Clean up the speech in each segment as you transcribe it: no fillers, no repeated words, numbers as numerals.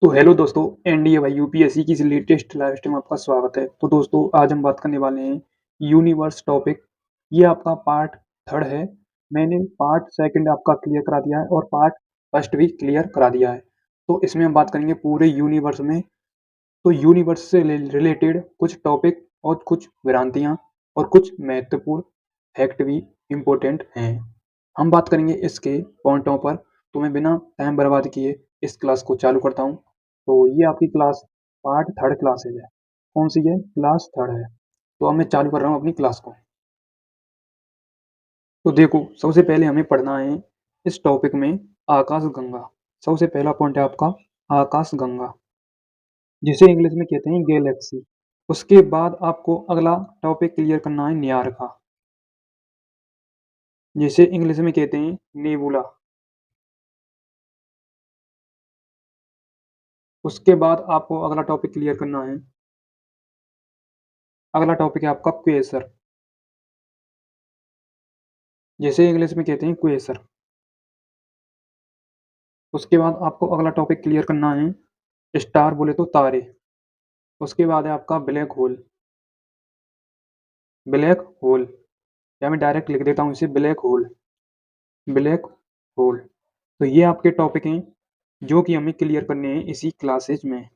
तो हेलो दोस्तों, एनडीए भाई यूपीएससी की इस लेटेस्ट लाइव स्ट्रीम में आपका स्वागत है। तो दोस्तों आज हम बात करने वाले हैं यूनिवर्स टॉपिक। ये आपका पार्ट थर्ड है। मैंने पार्ट सेकंड आपका क्लियर करा दिया है और पार्ट फर्स्ट भी क्लियर करा दिया है। तो इसमें हम बात करेंगे पूरे यूनिवर्स में। तो यूनिवर्स से रिलेटेड कुछ टॉपिक और कुछ भ्रांतियाँ और कुछ महत्वपूर्ण फैक्ट भी इम्पोर्टेंट हैं। हम बात करेंगे इसके पॉइंटों पर। तो मैं बिना टाइम बर्बाद किए इस क्लास को चालू करता हूँ। तो ये आपकी क्लास पार्ट थर्ड क्लासेज है। कौन सी है? क्लास थर्ड है। तो अब मैं चालू कर रहा हूँ अपनी क्लास को। तो देखो, सबसे पहले हमें पढ़ना है इस टॉपिक में आकाश गंगा। सबसे पहला पॉइंट है आपका आकाश गंगा, जिसे इंग्लिश में कहते हैं गैलेक्सी। उसके बाद आपको अगला टॉपिक क्लियर करना है न्यारका, जिसे इंग्लिश में कहते हैं नेबुला। उसके बाद आपको अगला टॉपिक क्लियर करना है, अगला टॉपिक है आपका क्वेसर, जिसे इंग्लिश में कहते हैं क्वेसर। उसके बाद आपको अगला टॉपिक क्लियर करना है स्टार, बोले तो तारे। उसके बाद है आपका ब्लैक होल। ब्लैक होल, या मैं डायरेक्ट लिख देता हूँ इसे ब्लैक होल। Black hole. तो ये आपके टॉपिक हैं जो कि हमें क्लियर करने हैं इसी क्लासेज में।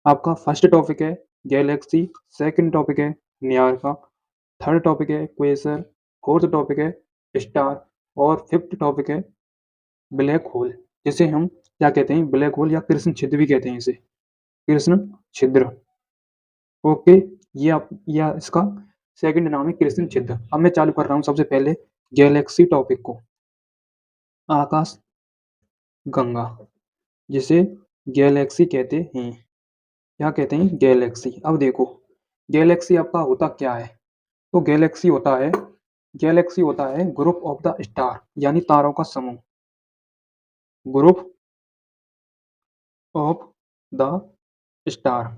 आपका फर्स्ट टॉपिक है गैलेक्सी, सेकंड टॉपिक है न्यारका, थर्ड टॉपिक है क्वेसर, फोर्थ टॉपिक है स्टार और फिफ्थ टॉपिक है ब्लैक होल, जिसे हम क्या कहते हैं? ब्लैक होल या कृष्ण छिद्र भी कहते हैं इसे, कृष्ण छिद्र। ओके, ये आप या इसका सेकंड नाम है कृष्ण छिद्र। अब मैं चालू कर रहा हूँ सबसे पहले गैलेक्सी टॉपिक को, आकाश गंगा, जिसे गैलेक्सी कहते हैं। क्या कहते हैं? गैलेक्सी। अब देखो, गैलेक्सी आपका होता क्या है? तो गैलेक्सी होता है ग्रुप ऑफ द स्टार, यानी तारों का समूह। ग्रुप ऑफ द स्टार,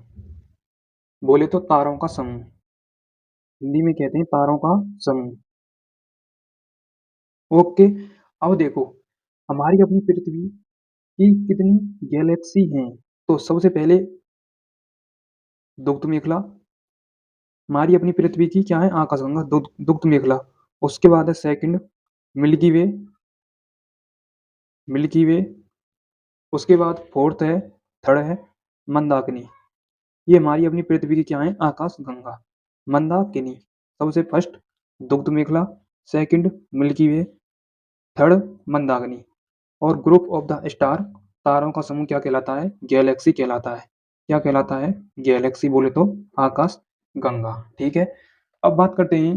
बोले तो तारों का समूह। हिंदी में कहते हैं तारों का समूह। ओके। अब देखो, हमारी अपनी पृथ्वी की कितनी गैलेक्सी हैं? तो सबसे पहले दुग्ध मेखला, हमारी अपनी पृथ्वी की क्या है? आकाशगंगा, दुग्ध मेखला। उसके बाद है सेकंड मिल्की वे, मिल्की वे। उसके बाद फोर्थ है, थर्ड है मंदाकिनी। ये हमारी अपनी पृथ्वी की क्या है? आकाश गंगा, मंदाकिनी। सबसे फर्स्ट दुग्ध मेखला, सेकंड मिल्की वे, थर्ड मंदाकिनी। और ग्रुप ऑफ द स्टार, तारों का समूह क्या कहलाता है? गैलेक्सी कहलाता है। क्या कहलाता है? गैलेक्सी, बोले तो आकाश गंगा। ठीक है। अब बात करते हैं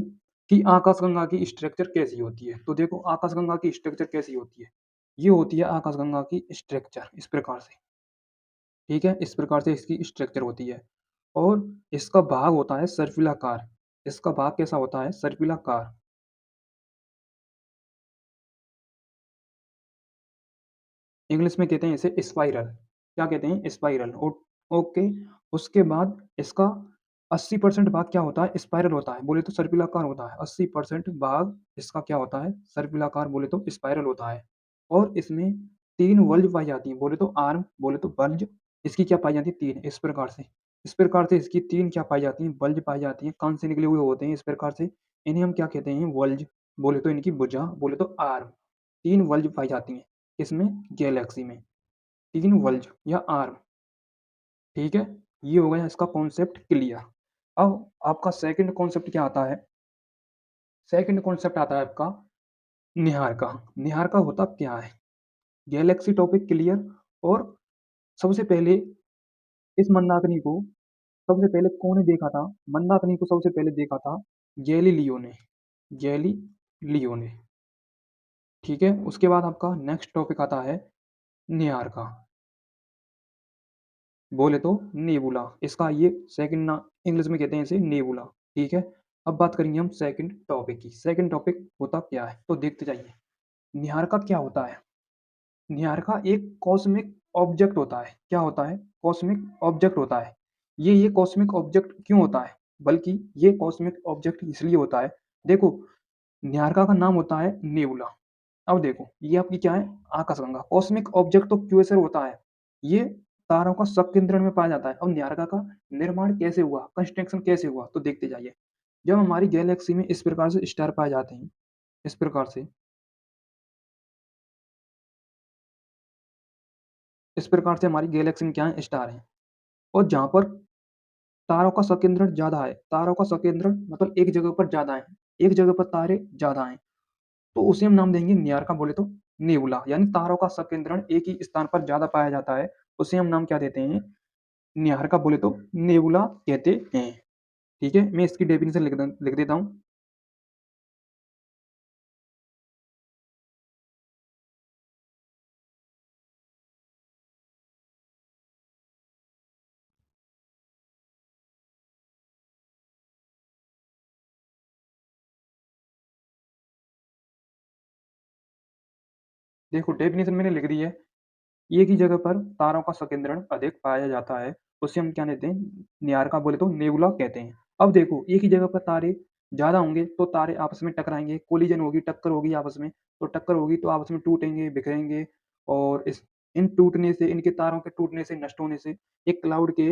कि आकाश गंगा की स्ट्रक्चर कैसी होती है। तो देखो, आकाश गंगा की स्ट्रक्चर कैसी होती है। ये होती है आकाश गंगा की स्ट्रक्चर इस प्रकार से। ठीक है, इस प्रकार से इसकी स्ट्रक्चर होती है। और इसका भाग होता है सर्पिलाकार। इसका भाग कैसा होता है? सर्पिलाकार। इंग्लिश में कहते हैं इसे स्पाइरल। क्या कहते हैं? स्पाइरल। ओके। उसके बाद इसका 80% भाग क्या होता है? स्पाइरल होता है, बोले तो सर्पिलाकार होता है। 80% भाग इसका क्या होता है? सर्पिलाकार, बोले तो स्पाइरल होता है। और इसमें तीन वल्ज पाई जाती हैं, बोले तो आर्म, बोले तो बल्ज। इसकी क्या पाई जाती है? तीन। इस प्रकार से, इस प्रकार से इसकी तीन क्या पाई जाती हैं? बल्ज पाई जाती हैं। कान से निकले हुए होते हैं इस प्रकार से। इन्हें हम क्या कहते हैं? वल्ज, बोले तो इनकी भुजा, बोले तो आर्म। तीन वल्ज पाई जाती हैं इसमें, गैलेक्सी में। तीन वल्ज या आर्म। ठीक है, ये हो गया इसका कॉन्सेप्ट क्लियर। अब आपका सेकंड कॉन्सेप्ट क्या आता है? सेकंड कॉन्सेप्ट आता है आपका निहार का। निहार का होता क्या है? Galaxy topic clear. और सबसे पहले इस मंदाकिनी को सबसे पहले कौन ने देखा था? मंदाकिनी को सबसे पहले देखा था गैलीलियो ने। गैलीलियो ने। ठीक है। उसके बाद आपका नेक्स्ट टॉपिक आता है निहार का, बोले तो नेबुला। इसका ये सेकंड ना, इंग्लिश में कहते हैं इसे नेबुला। ठीक है। अब बात करेंगे हम सेकंड टॉपिक की। सेकंड टॉपिक होता क्या है? तो देखते जाइए। निहारिका क्या होता है? निहारिका एक कॉस्मिक ऑब्जेक्ट होता है। क्या होता है? कॉस्मिक ऑब्जेक्ट होता है। ये कॉस्मिक ऑब्जेक्ट क्यों होता है? बल्कि ये कॉस्मिक ऑब्जेक्ट इसलिए होता है, देखो, निहारिका का नाम होता है नेबुला। अब देखो, ये आपकी क्या है? आकाशगंगा। कॉस्मिक ऑब्जेक्ट तो क्वेसर होता है। ये तारों का संकेंद्रण में पाया जाता है। अब न्यारका का निर्माण कैसे हुआ? कंस्ट्रक्शन कैसे हुआ? तो देखते जाइए। जब हमारी गैलेक्सी में इस प्रकार से स्टार पाए जाते हैं, इस प्रकार से, हमारी गैलेक्सी में क्या है? स्टार हैं। और जहाँ पर तारों का संकेंद्रण ज़्यादा है, तारों का संकेंद्रण मतलब एक जगह पर ज़्यादा है, एक जगह पर तारे ज़्यादा हैं, तो उसे हम नाम देंगे न्यारका, बोले तो नेबुला, यानी तारों का संकेंद्रण एक ही स्थान पर ज़्यादा पाया जाता है, उसे हम नाम क्या देते हैं? न्यारका, बोले तो नेबुला कहते हैं। ठीक है? मैं इसकी डेफिनिशन लिख देता हूँ। देखो, डेफिनिशन मैंने लिख दी है। एक ही जगह पर तारों का संकेंद्रण अधिक पाया जाता है, उसे हम क्या कहते हैं? न्यारका, बोले तो नेबुला कहते हैं। अब देखो, एक ही जगह पर तारे ज़्यादा होंगे तो तारे आपस में टकराएँगे, कोलिजन होगी, टक्कर होगी आपस में, तो टक्कर होगी तो आपस में टूटेंगे, बिखरेंगे, और इस इन टूटने से, इनके तारों के टूटने से, नष्ट होने से एक क्लाउड के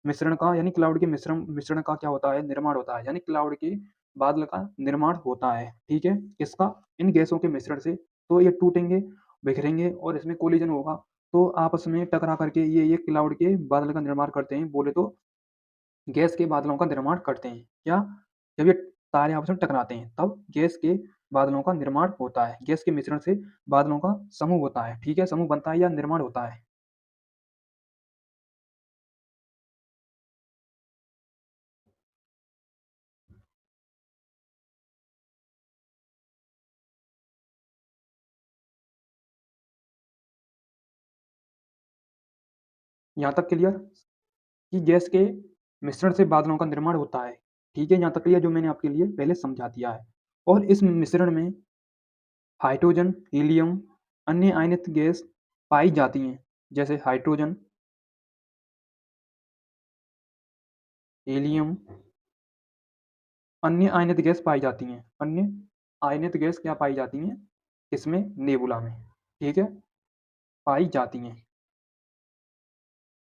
मिश्रण का, यानी क्लाउड के मिश्रण मिश्रण का क्या होता है? निर्माण होता है, यानी क्लाउड के बादल का निर्माण होता है। ठीक है? किसका? इन गैसों के मिश्रण से। तो ये टूटेंगे, बिखरेंगे और इसमें कोलिजन होगा, तो आपस में टकरा करके ये क्लाउड के बादल का निर्माण करते हैं, बोले तो गैस के बादलों का निर्माण करते हैं। क्या? जब ये तारे आपस में टकराते हैं तब गैस के बादलों का निर्माण होता है, गैस के मिश्रण से बादलों का समूह होता है। ठीक है? समूह बनता है या निर्माण होता है। यहाँ तक क्लियर? कि गैस के मिश्रण से बादलों का निर्माण होता है। ठीक है? यहाँ तक क्लियर, जो मैंने आपके लिए पहले समझा दिया है। और इस मिश्रण में हाइड्रोजन, हीलियम, अन्य आयनित गैस पाई जाती हैं। जैसे हाइड्रोजन, हीलियम, अन्य आयनित गैस पाई जाती हैं। अन्य आयनित गैस क्या पाई जाती हैं? इसमें, नेबुला में। ठीक है? पाई जाती हैं।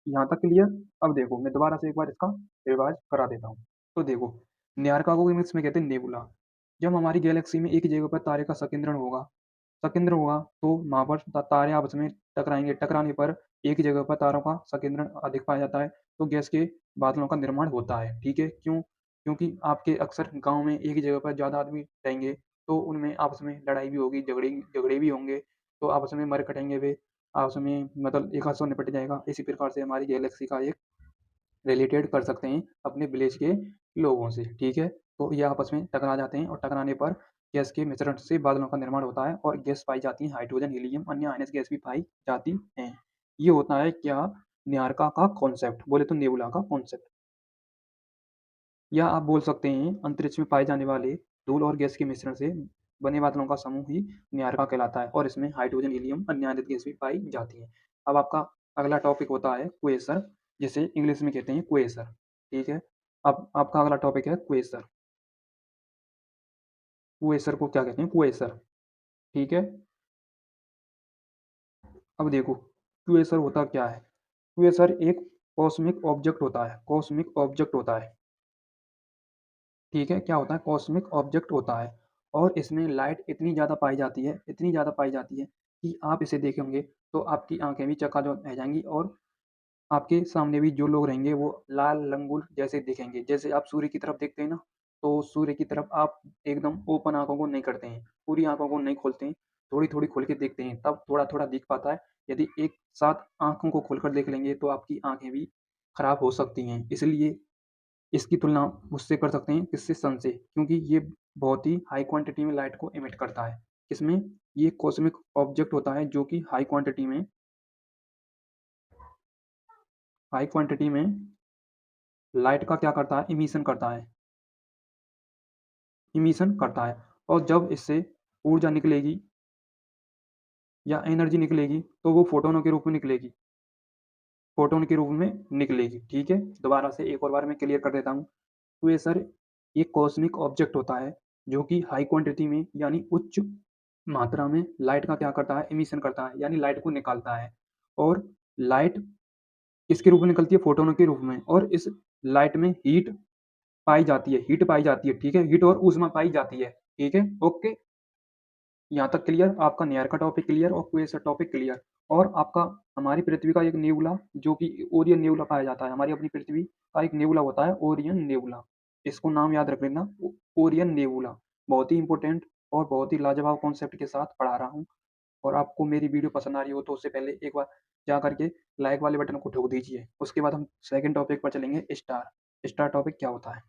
यहाँ तक क्लियर? अब देखो, मैं दोबारा से एक बार इसका रिवाइज़ करा देता हूँ। तो देखो, न्यारका को इंग्लिश में कहते हैं नेबुला। जब हमारी गैलेक्सी में एक ही जगह पर तारे का संकेंद्रण होगा तो वहाँ पर तारे आपस में टकराएँगे। टकराने पर एक ही जगह पर तारों का संकेंद्रण अधिक पाया जाता है, तो गैस के बादलों का निर्माण होता है। ठीक है? क्यों? क्योंकि आपके अक्सर गाँव में एक ही जगह पर ज़्यादा आदमी रहेंगे, तो उनमें आपस में लड़ाई भी होगी, झगड़े भी होंगे, तो आपस में मर कटेंगे वे, आपस में मतलब एक हाथ से निपट जाएगा। इसी प्रकार से हमारी गैलेक्सी का एक रिलेटेड कर सकते हैं अपने विलेज के लोगों से। ठीक है? तो ये आपस में टकरा जाते हैं और टकराने पर गैस के मिश्रण से बादलों का निर्माण होता है और गैस पाई जाती है, हाइड्रोजन, हीलियम, अन्य आयनस गैस भी पाई जाती हैं। ये होता है क्या? न्यारका का कॉन्सेप्ट, बोले तो नेबुला का कॉन्सेप्ट। या आप बोल सकते हैं अंतरिक्ष में पाए जाने वाले धूल और गैस के मिश्रण से बने बादलों का समूह ही न्यारका कहलाता है, और इसमें हाइड्रोजन, हीलियम, अन्य आयनित गैस भी पाई जाती है। अब आपका अगला टॉपिक होता है क्वेसर, जिसे इंग्लिश में कहते हैं क्वेसर। ठीक है? अब आपका अगला टॉपिक है क्वेसर। क्वेसर को क्या कहते हैं? क्वेसर। ठीक है? अब देखो, क्वेसर होता क्या है? क्वेसर एक कॉस्मिक ऑब्जेक्ट होता है, कॉस्मिक ऑब्जेक्ट होता है। ठीक है? क्या होता है? कॉस्मिक ऑब्जेक्ट होता है, और इसमें लाइट इतनी ज़्यादा पाई जाती है, इतनी ज़्यादा पाई जाती है कि आप इसे देखेंगे तो आपकी आँखें भी चकाचौंध रह जाएँगी, और आपके सामने भी जो लोग रहेंगे वो लाल लंगूर जैसे दिखेंगे। जैसे आप सूर्य की तरफ देखते हैं ना, तो सूर्य की तरफ आप एकदम ओपन आँखों को नहीं करते हैं, पूरी आँखों को नहीं खोलते हैं, थोड़ी-थोड़ी खोल के देखते हैं, तब थोड़ा-थोड़ा दिख पाता है। यदि एक साथ आँखों को खोलकर देख लेंगे तो आपकी आँखें भी खराब हो सकती हैं। इसलिए इसकी तुलना उससे कर सकते हैं, किससे? सन से, क्योंकि ये बहुत ही हाई क्वांटिटी में लाइट को एमिट करता है। किसमें? ये कॉस्मिक ऑब्जेक्ट होता है जो कि हाई क्वांटिटी में लाइट का क्या करता है? इमिशन करता है, और जब इससे ऊर्जा निकलेगी या एनर्जी निकलेगी तो वो फोटोनों के रूप में निकलेगी, ठीक है? दोबारा से एक और बार मैं क्लियर कर देता हूँ। तो ये सर एक कॉस्मिक ऑब्जेक्ट होता है जो कि हाई क्वांटिटी में, यानी उच्च मात्रा में लाइट का क्या करता है? इमिशन करता है, यानी लाइट को निकालता है। और लाइट किसके रूप में निकलती है? फोटोनों के रूप में। और इस लाइट में हीट पाई जाती है, ठीक है? हीट और ऊष्मा पाई जाती है, ठीक है? ओके। यहाँ तक क्लियर? आपका नियर का टॉपिक क्लियर और क्वेसर टॉपिक क्लियर। और आपका हमारी पृथ्वी का एक नेबुला जो कि ओरियन नेबुला पाया जाता है। हमारी अपनी पृथ्वी का एक नेबुला होता है ओरियन नेबुला। इसको नाम याद रख लेना, ओरियन नेबुला। बहुत ही इंपॉर्टेंट और बहुत ही लाजवाब कॉन्सेप्ट के साथ पढ़ा रहा हूँ। और आपको मेरी वीडियो पसंद आ रही हो तो उससे पहले एक बार जा करके लाइक वाले बटन को ठोक दीजिए। उसके बाद हम सेकंड टॉपिक पर चलेंगे, स्टार। स्टार टॉपिक क्या होता है?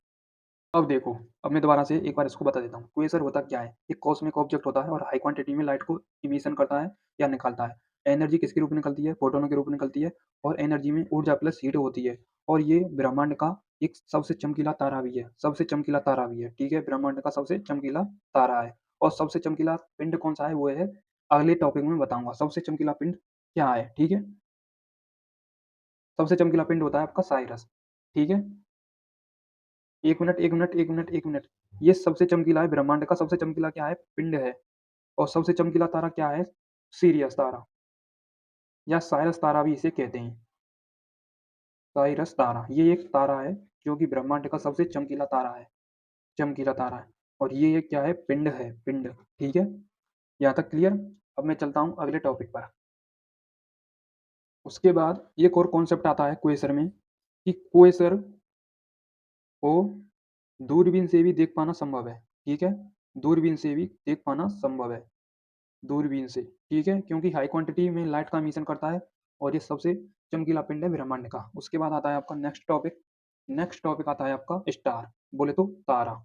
अब देखो, अब मैं दोबारा से एक बार इसको बता देता हूँ। क्वेसर होता क्या है? एक कॉस्मिक ऑब्जेक्ट होता है और हाई क्वांटिटी में लाइट को इमिशन करता है या निकालता है। एनर्जी किसके रूप में निकलती है? फोटोनों के रूप में निकलती है। और एनर्जी में ऊर्जा प्लस हीट होती है। और ये ब्रह्मांड का एक सबसे चमकीला तारा भी है, सबसे चमकीला तारा भी है, ठीक है? ब्रह्मांड का सबसे चमकीला तारा है। और सबसे चमकीला पिंड कौन सा है? वो है अगले टॉपिक में बताऊंगा। सबसे चमकीला पिंड क्या है, ठीक है? सबसे चमकीला पिंड होता है आपका साइरस, ठीक है? 1 मिनट, 1 मिनट, 1 मिनट, 1 मिनट। ये सबसे चमकीला है, ब्रह्मांड का सबसे चमकीला क्या है? पिंड है। और सबसे चमकीला तारा क्या है? सीरियस तारा या साइरस तारा भी इसे कहते हैं। साइरस तारा ये एक तारा है जो कि ब्रह्मांड का सबसे चमकीला तारा है, चमकीला तारा है। और ये एक क्या है? पिंड है, पिंड, ठीक है? यहाँ तक क्लियर? अब मैं चलता हूँ अगले टॉपिक पर। उसके बाद एक और कॉन्सेप्ट आता है क्वेसर में कि क्वेसर को दूरबीन से भी देख पाना संभव है, ठीक है? दूरबीन से भी देख पाना संभव है, दूरबीन से, ठीक है? क्योंकि हाई क्वांटिटी में लाइट का एमिशन करता है और ये सबसे चमकीला पिंड है ब्रह्मांड का। उसके बाद आता है आपका नेक्स्ट टॉपिक। नेक्स्ट टॉपिक आता है आपका स्टार, बोले तो तारा।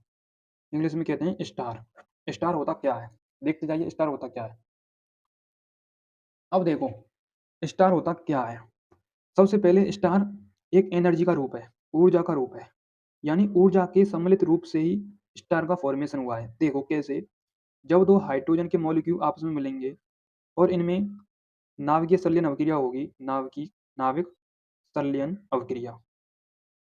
इंग्लिश में कहते हैं स्टार। स्टार होता क्या है? देखते जाइए स्टार होता क्या है। अब देखो, स्टार होता क्या है? सबसे पहले स्टार एक एनर्जी का रूप है, ऊर्जा का रूप है। यानी ऊर्जा के सम्मिलित रूप से ही स्टार का फॉर्मेशन हुआ है। देखो कैसे? जब दो हाइड्रोजन के मॉलिक्यूल आपस में मिलेंगे और इनमें नाभिकीय संलयन अभिक्रिया होगी, नाविक संलयन अभिक्रिया,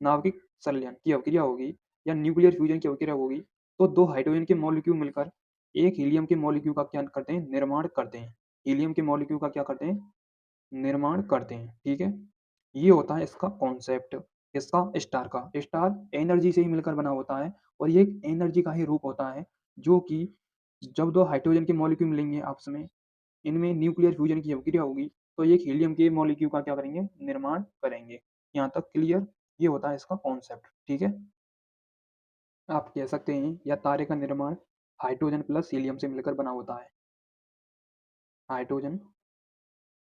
नाभिक संलयन की अभिक्रिया होगी या न्यूक्लियर फ्यूजन की अभिक्रिया होगी, तो दो हाइड्रोजन के मॉलिक्यूल मिलकर एक हीलियम के मॉलिक्यूल का क्या करते हैं? निर्माण करते हैं। हीलियम के मॉलिक्यूल का क्या करते हैं? निर्माण करते हैं, ठीक है? ये होता है इसका कॉन्सेप्ट, इसका स्टार का। स्टार एनर्जी से ही मिलकर बना होता है और ये एक एनर्जी का ही रूप होता है जो कि जब दो हाइड्रोजन के मॉलिक्यूल मिलेंगे आपस में, इनमें न्यूक्लियर फ्यूजन की अभिक्रिया होगी तो ये हीलियम के मॉलिक्यूल का क्या करेंगे? निर्माण करेंगे। यहाँ तक क्लियर? ये होता है इसका कॉन्सेप्ट, ठीक है? आप कह सकते हैं या तारे का निर्माण हाइड्रोजन प्लस हीलियम से मिलकर बना होता है। हाइड्रोजन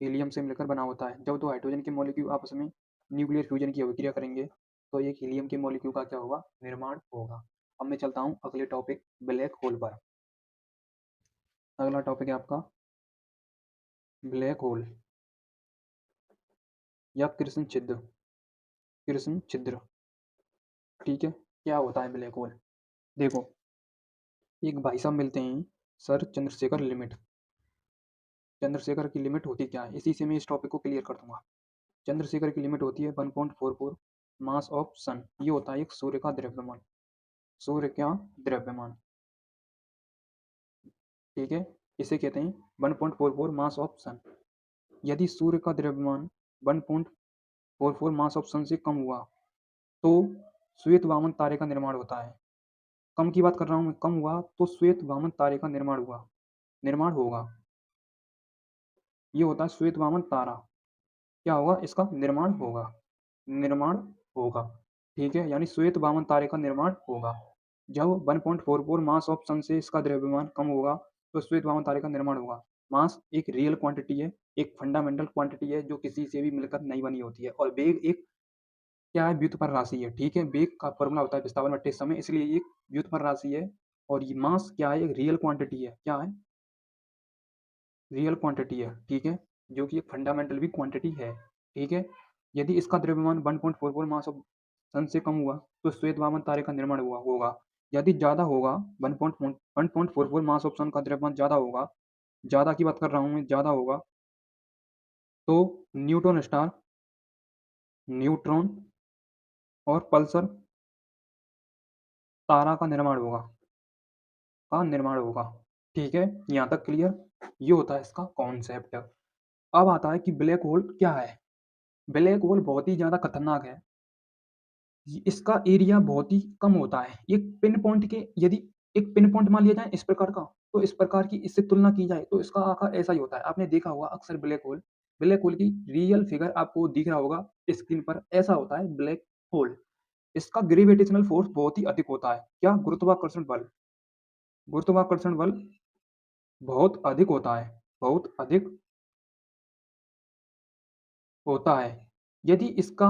हीलियम से मिलकर बना होता है। जब दो हाइड्रोजन के मॉलिक्यूल आपस में न्यूक्लियर फ्यूजन की अभिक्रिया करेंगे तो एक हीलियम के मॉलिक्यूल का क्या होगा? निर्माण होगा। अब मैं चलता हूँ अगले टॉपिक ब्लैक होल पर। अगला टॉपिक है आपका ब्लैक होल या कृष्ण छिद्र। कृष्ण छिद्र, ठीक है? क्या होता है ब्लैक होल? देखो, एक भाई साहब मिलते हैं, सर चंद्रशेखर लिमिट। चंद्रशेखर की लिमिट होती क्या है? इसी से मैं इस टॉपिक को क्लियर कर दूंगा। चंद्रशेखर की लिमिट होती है 1.44 मास ऑफ सन। ये होता है एक सूर्य का द्रव्यमान, सूर्य का द्रव्यमान, ठीक है? इसे कहते हैं 1.44 मास ऑफ सन। यदि सूर्य का द्रव्यमान 1.44 मास ऑफ सन से कम हुआ तो श्वेत वामन तारे का निर्माण होता है। कम की बात कर रहा हूँ मैं, कम हुआ तो श्वेत वामन तारे का निर्माण होगा। ये होता है श्वेत वामन तारा। क्या होगा? इसका निर्माण होगा, निर्माण होगा, ठीक है? यानी श्वेत वामन तारे का निर्माण होगा। जब 1.44 मास ऑफ सन से इसका द्रव्यमान कम होगा तो श्वेत वामन तारे का निर्माण होगा। मास एक रियल क्वांटिटी है, एक फंडामेंटल क्वांटिटी है जो किसी से भी मिलकर नहीं बनी होती है। और वेग एक क्या है? व्युत्पन्न राशि है, ठीक है? वेग का फॉर्मूला होता है विस्थापन बटे समय, इसलिए ये एक व्युत्पन्न राशि है। और ये मास क्या है? एक रियल क्वांटिटी है। क्या है? रियल क्वांटिटी है, ठीक है? जो कि एक फंडामेंटल भी क्वांटिटी है, ठीक है? यदि इसका द्रव्यमान 1.44 मास ऑफ सन से कम हुआ तो श्वेत वामन तारे का निर्माण हुआ होगा। यदि ज़्यादा होगा, 1.44 मास ऑफ सन का द्रव्यमान ज़्यादा होगा, ज़्यादा की बात कर रहा हूँ मैं, ज़्यादा होगा तो न्यूट्रॉन स्टार, न्यूट्रॉन और पल्सर तारा का निर्माण होगा, ठीक है? यहाँ तक क्लियर? ये होता है इसका कॉन्सेप्ट। अब आता है कि ब्लैक होल क्या है? ब्लैक होल बहुत ही ज़्यादा खतरनाक है। इसका एरिया बहुत ही कम होता है। एक पिन पॉइंट के यदि एक पिन पॉइंट मान लिया जाए इस प्रकार का, तो इस प्रकार की इससे तुलना की जाए तो इसका आकार ऐसा ही होता है। आपने देखा होगा अक्सर ब्लैक होल की रियल फिगर आपको दिख रहा होगा स्क्रीन पर, ऐसा होता है ब्लैक होल। इसका ग्रेविटेशनल फोर्स बहुत ही अधिक होता है। क्या? गुरुत्वाकर्षण बल बहुत अधिक होता है, बहुत अधिक होता है। यदि इसका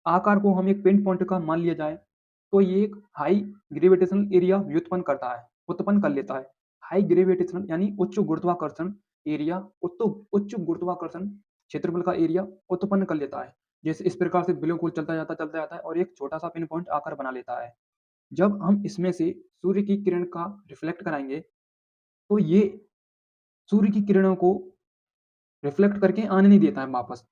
आकार को हम एक पिन पॉइंट का मान लिया जाए, तो ये एक हाई ग्रेविटेशनल एरिया उत्पन्न कर लेता है। हाई ग्रेविटेशनल यानी उच्च गुरुत्वाकर्षण एरिया, उच्च गुरुत्वाकर्षण क्षेत्रफल का एरिया उत्पन्न कर लेता है। जैसे इस प्रकार से ब्लैक होल चलता जाता है और एक छोटा-सा पिन पॉइंट आकार बना लेता है। जब हम इसमें से सूर्य की किरण का रिफ्लेक्ट कराएँगे, तो ये सूर्य की किरणों को रिफ्लेक्ट करके आने नहीं देता है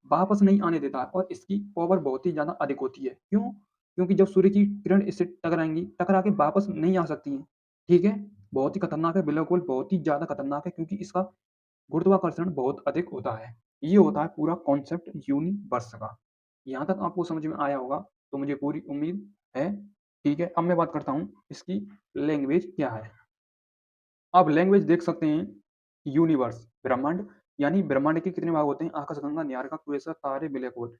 वापस नहीं आने देता है और इसकी पावर बहुत ही ज़्यादा अधिक होती है। क्यों? क्योंकि जब सूर्य की किरण इससे टकराएँगी, टकरा के वापस नहीं आ सकती हैं, ठीक है? बहुत ही खतरनाक है, ब्लैक होल बहुत ही ज़्यादा खतरनाक है क्योंकि इसका गुरुत्वाकर्षण बहुत अधिक होता है। ये होता है पूरा कॉन्सेप्ट यूनिवर्स का। यहाँ तक आपको समझ में आया होगा, तो मुझे पूरी उम्मीद है, ठीक है? अब मैं बात करता हूँ इसकी लैंग्वेज क्या है? आप लैंग्वेज देख सकते हैं, यूनिवर्स ब्रह्मांड, यानी ब्रह्मांड के कितने भाग होते हैं? आकाशगंगा, न्यारका, क्वेसर, तारे, ब्लैक होल।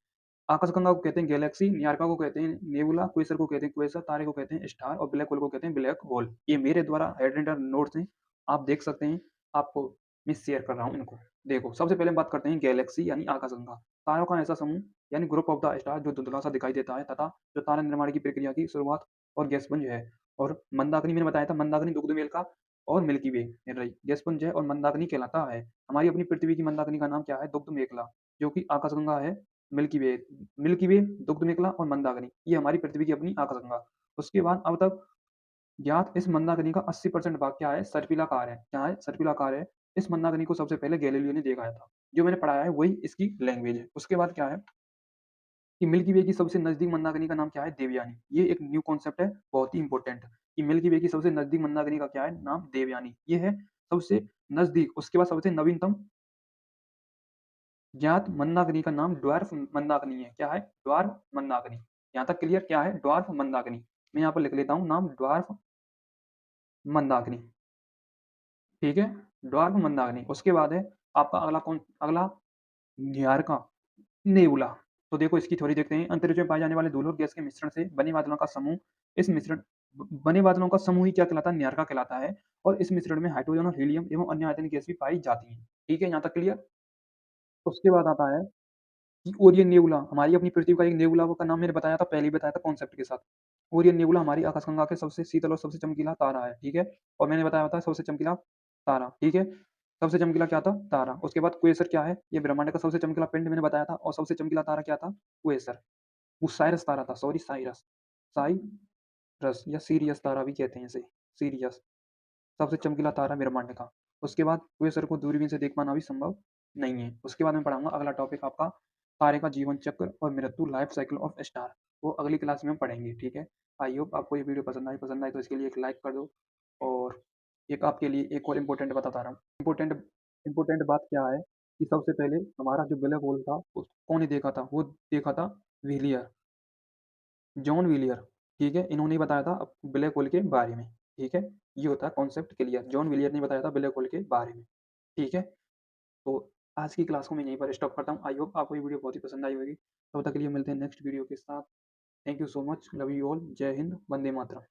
आकाशगंगा को कहते हैं गैलेक्सी, न्यारका को कहते हैं नेबुला, क्वेसर को कहते हैं क्वेसर, तारे को कहते हैं स्टार और ब्लैक होल को कहते हैं ब्लैक होल। ये मेरे द्वारा हैंड नोट्स हैं, आप देख सकते हैं, आपको मैं शेयर कर रहा हूँ इनको। देखो, सबसे पहले हम बात करते हैं गैलेक्सी यानी आकाशगंगा। तारों का ऐसा समूह यानी ग्रुप ऑफ द स्टार जो धुंधला-सा दिखाई देता है तथा जो तारा निर्माण की प्रक्रिया की शुरुआत और गैसपुंज है। और मंदाकिनी मैंने बताया था, मंदाकिनी दुग्ध मेल का और मिल्की वे गैसपुंज है और मंदाकिनी कहलाता है। हमारी अपनी पृथ्वी की मंदाकिनी का नाम क्या है? दुग्ध मेखला, जो कि आकाशगंगा है। मिल्की वे, दुग्ध मेखला और मंदाकिनी, ये हमारी पृथ्वी की अपनी आकाशगंगा। उसके बाद अब तक ज्ञात इस मंदाकिनी का 80% भाग क्या है? सर्पिलाकार है। क्या है? सर्पिलाकार है। इस मंदाकिनी को सबसे पहले गैलीलियो ने देखा था। जो मैंने पढ़ाया है वही इसकी लैंग्वेज है। उसके बाद क्या है कि मिल्की वे की सबसे नज़दीक मंदाकिनी का नाम क्या है? देवयानी। ये एक न्यू कॉन्सेप्ट है, बहुत ही इंपॉर्टेंट, कि मिल्की वे की सबसे नज़दीक मंदाकिनी का क्या है? नाम देवयानी। ये है सबसे नज़दीक। उसके बाद सबसे नवीनतम ज्ञात मंदाकिनी का नाम ड्वार्फ मंदाकिनी है। क्या है? ड्वार्फ मंदाकिनी। यहाँ तक क्लियर? क्या है? ड्वार्फ मंदाकिनी। मैं यहाँ पर लिख लेता हूँ नाम ड्वार्फ मंदाकिनी। ठीक है? ड्वार्फ मंदाकिनी। उसके बाद है आपका अगला न्यारका, नेबुला। तो देखो इसकी थ्योरी देखते हैं। अंतरिक्ष में पाए जाने वाले धूल और गैस के मिश्रण से बने बादलों का समूह, इस मिश्रण ब बने बादलों का समूह ही क्या कहलाता है? न्यारका कहलाता है और इस मिश्रण में हाइड्रोजन और हीलियम एवं अन्य आयतनिक गैस भी पाई जाती हैं। ठीक है? यहाँ तक क्लियर? उसके बाद आता है कि ओरियन नेबुला, हमारी अपनी पृथ्वी का एक नेबुला का नाम मैंने बताया था, पहले ही बताया था कॉन्सेप्ट के साथ। ओरियन नेबुला हमारी आकाशगंगा के सबसे शीतल और सबसे चमकीला तारा है, ठीक है? और मैंने बताया था सबसे चमकीला तारा, ठीक है? सबसे चमकीला क्या था? तारा। उसके बाद क्वेसर क्या है? ये ब्रह्मांड का सबसे चमकीला पिंड मैंने बताया था और सबसे चमकीला तारा क्या था? क्वेसर। वो साइरस तारा था, सॉरी साइरस। साइरस या सीरियस तारा भी कहते हैं इसे, सीरियस। सबसे चमकीला तारा ब्रह्मांड का। उसके बाद क्वेसर को दूरबीन से देख पाना भी संभव नहीं है। उसके बाद मैं पढ़ाऊँगा अगला टॉपिक आपका तारे का जीवन चक्र और मृत्यु, लाइफ साइकिल ऑफ स्टार। वो अगली क्लास में हम पढ़ेंगे, ठीक है? आई होप आपको ये वीडियो पसंद आई तो इसके लिए एक लाइक कर दो और एक आपके लिए एक और इम्पोर्टेंट बताता रहा हूँ। इम्पोर्टेंट बात क्या है कि सबसे पहले हमारा जो ब्लैक होल था, उस कौन ने देखा था? वो देखा था व्हीलियर, जॉन व्हीलियर, ठीक है? इन्होंने बताया था ब्लैक होल के बारे में, ठीक है? ये होता है कॉन्सेप्ट क्लियर। जॉन व्हीलियर ने बताया था ब्लैक होल के बारे में, ठीक है? तो आज की क्लास को मैं यहीं पर स्टॉप करता हूँ। आई होप आपको ये वीडियो बहुत ही पसंद आई होगी। तब तक के लिए मिलते हैं नेक्स्ट वीडियो के साथ। Thank you so much. Love you all. जय हिंद, वंदे मातरम।